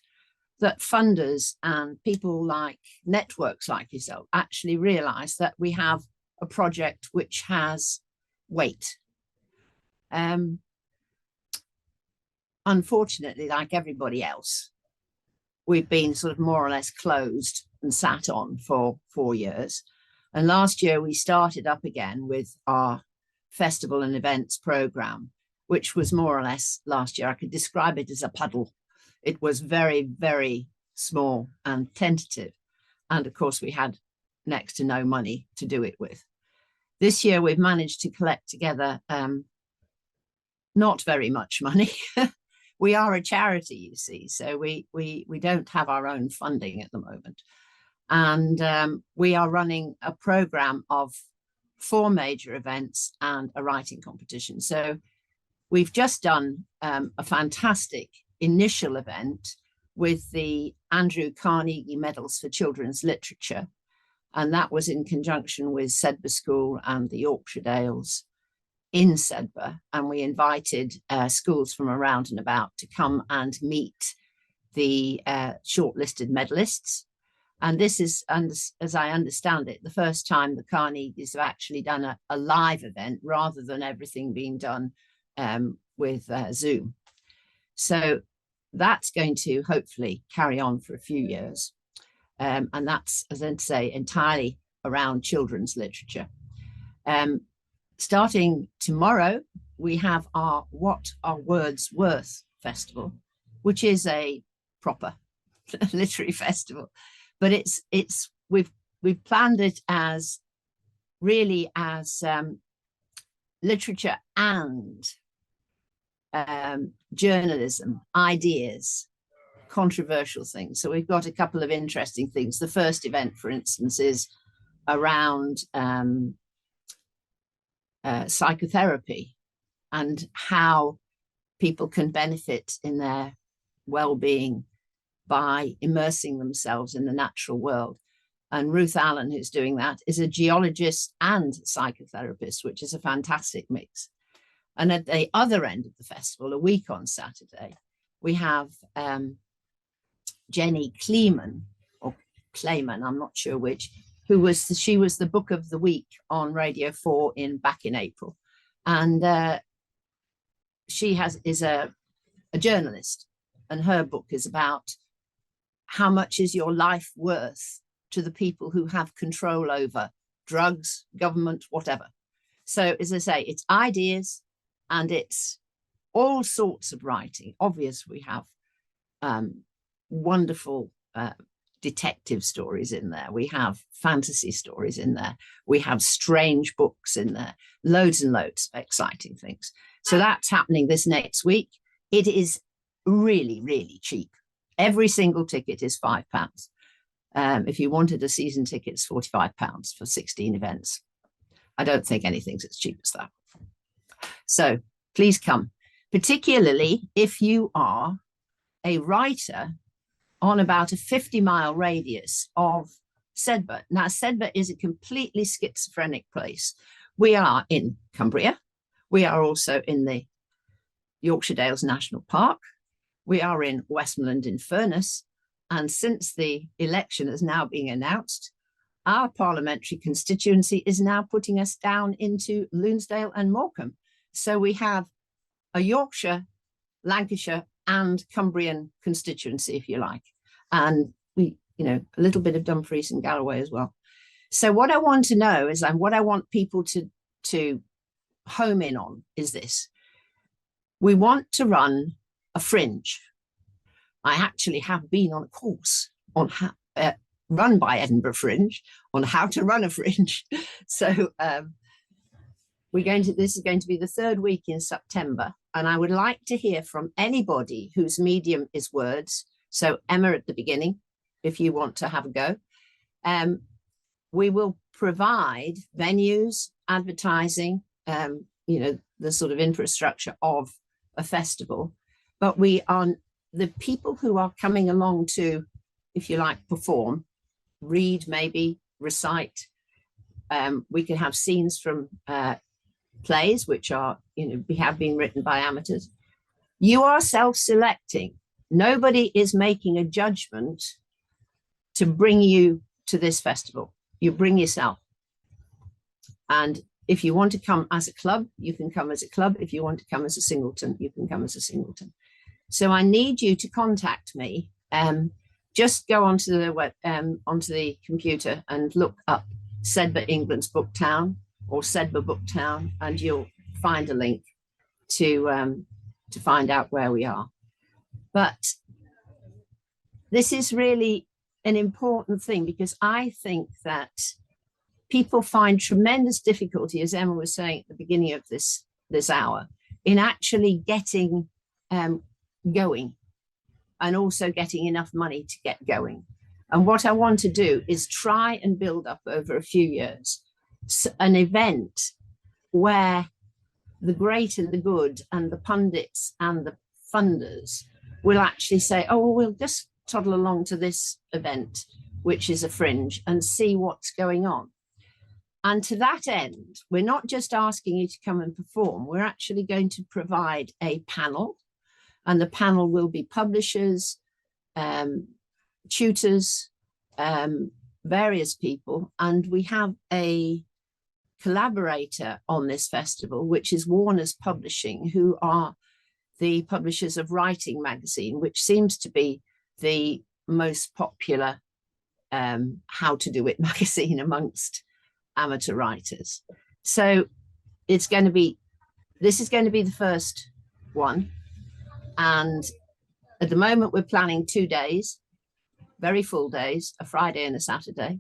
that funders and people like networks like yourself actually realise that we have a project which has weight. Unfortunately, like everybody else, we've been sort of more or less closed and sat on for 4 years. And last year we started up again with our festival and events program, which was more or less last year. I could describe it as a puddle. It was very, very small and tentative. And of course, we had next to no money to do it with. This year, we've managed to collect together not very much money. We are a charity, you see, so we don't have our own funding at the moment. And we are running a program of 4 major events and a writing competition. So we've just done a fantastic initial event with the Andrew Carnegie Medals for Children's Literature. And that was in conjunction with Sedbergh School and the Yorkshire Dales in Sedbergh. And we invited schools from around and about to come and meet the shortlisted medalists. And this is, as I understand it, the first time the Carnegies have actually done a live event rather than everything being done with Zoom. So that's going to hopefully carry on for a few years. And that's, as I say, entirely around children's literature. Starting tomorrow, we have our What Are Words Worth festival, which is a proper literary festival, but we've planned it as really as literature and journalism, ideas, controversial things. So we've got a couple of interesting things. The first event, for instance, is around psychotherapy and how people can benefit in their well-being by immersing themselves in the natural world. And Ruth Allen, who's doing that, is a geologist and psychotherapist, which is a fantastic mix. And at the other end of the festival, a week on Saturday, we have Jenny Kleeman, or Clayman, I'm not sure which, she was the book of the week on Radio 4 back in April. And she is a journalist, and her book is about how much is your life worth to the people who have control over drugs, government, whatever. So as I say, it's ideas and it's all sorts of writing. Obviously, we have wonderful detective stories in there. We have fantasy stories in there. We have strange books in there, loads and loads of exciting things. So that's happening this next week. It is really, really cheap. Every single ticket is £5. If you wanted a season ticket, it's £45 for 16 events. I don't think anything's as cheap as that. So please come, particularly if you are a writer on about a 50-mile radius of Sedbergh. Now, Sedbergh is a completely schizophrenic place. We are in Cumbria. We are also in the Yorkshire Dales National Park. We are in Westmoreland in Furness. And since the election is now being announced, our parliamentary constituency is now putting us down into Lunesdale and Morecambe. So we have a Yorkshire, Lancashire and Cumbrian constituency, if you like. And we, a little bit of Dumfries and Galloway as well. So what I want to know is, and what I want people to home in on is this. We want to run a fringe. I actually have been on a course on how, run by Edinburgh Fringe on how to run a fringe. So this is going to be the third week in September. And I would like to hear from anybody whose medium is words. So Emma at the beginning, if you want to have a go. We will provide venues, advertising, the sort of infrastructure of a festival. But the people who are coming along to, if you like, perform, read, maybe recite. We can have scenes from plays, which are, have been written by amateurs. You are self-selecting. Nobody is making a judgment to bring you to this festival. You bring yourself. And if you want to come as a club, you can come as a club. If you want to come as a singleton, you can come as a singleton. So I need you to contact me. Just go onto the computer and look up Sedbergh England's Booktown or Sedbergh Booktown, and you'll find a link to find out where we are. But this is really an important thing, because I think that people find tremendous difficulty, as Emma was saying at the beginning of this hour, in actually getting going, and also getting enough money to get going. And what I want to do is try and build up over a few years an event where the great and the good and the pundits and the funders will actually say, oh, well, we'll just toddle along to this event, which is a fringe, and see what's going on. And to that end, we're not just asking you to come and perform, we're actually going to provide a panel, and the panel will be publishers, tutors, various people, and we have a collaborator on this festival, which is Warner's Publishing, who are the publishers of Writing magazine, which seems to be the most popular how to do it magazine amongst amateur writers. So it's going to be this is going to be the first one. And at the moment, we're planning 2 days, very full days, a Friday and a Saturday.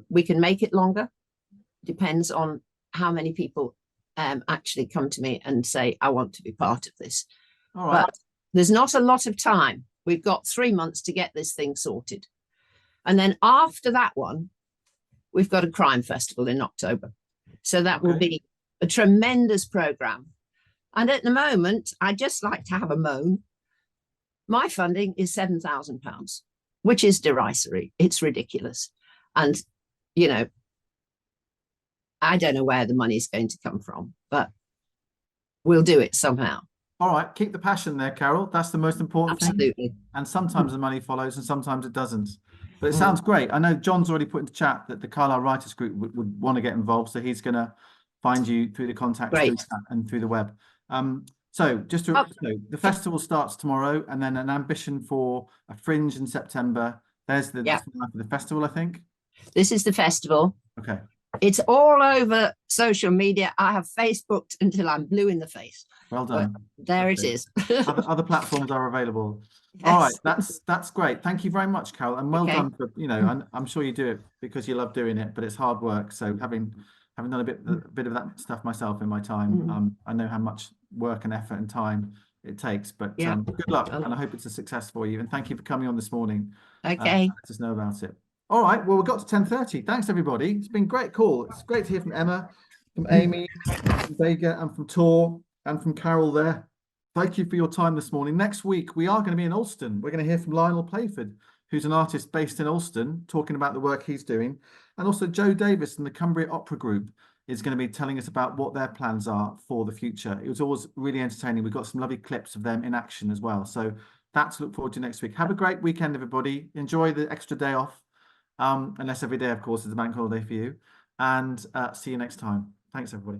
We can make it longer, depends on how many people actually come to me and say, I want to be part of this. All right. But there's not a lot of time. We've got 3 months to get this thing sorted. And then after that one, we've got a crime festival in October. So that will be a tremendous program. And at the moment, I'd just like to have a moan. My funding is £7,000, which is derisory. It's ridiculous. And, you know, I don't know where the money is going to come from, but we'll do it somehow. All right. Keep the passion there, Carol. That's the most important thing. Absolutely. And sometimes the money follows and sometimes it doesn't. But it sounds great. I know John's already put into chat that the Carlisle Writers Group would want to get involved. So he's going to find you through the contacts through chat and through the web. So just to the festival starts tomorrow, and then an ambition for a fringe in September. There's the for the festival, I think. This is the festival. Okay. It's all over social media. I have Facebooked until I'm blue in the face. Well done. But there it is. other platforms are available. Yes. All right, that's great. Thank you very much, Carol, and well done for, you know, I'm sure you do it because you love doing it, but it's hard work. So having done a bit of that stuff myself in my time, I know how much work and effort and time it takes. But good luck, and I hope it's a success for you. And thank you for coming on this morning. Okay. Let us know about it. All right. Well, we got to 10:30. Thanks, everybody. It's been a great call. It's great to hear from Emma, from Amy, from Vega, and from Tor, and from Carol there. Thank you for your time this morning. Next week, we are going to be in Alston. We're going to hear from Lionel Playford, who's an artist based in Alston, talking about the work he's doing. And also Joe Davis and the Cumbria Opera Group is going to be telling us about what their plans are for the future. It was always really entertaining. We've got some lovely clips of them in action as well. So that's to look forward to next week. Have a great weekend, everybody. Enjoy the extra day off. Unless every day, of course, is a bank holiday for you. And see you next time. Thanks, everybody.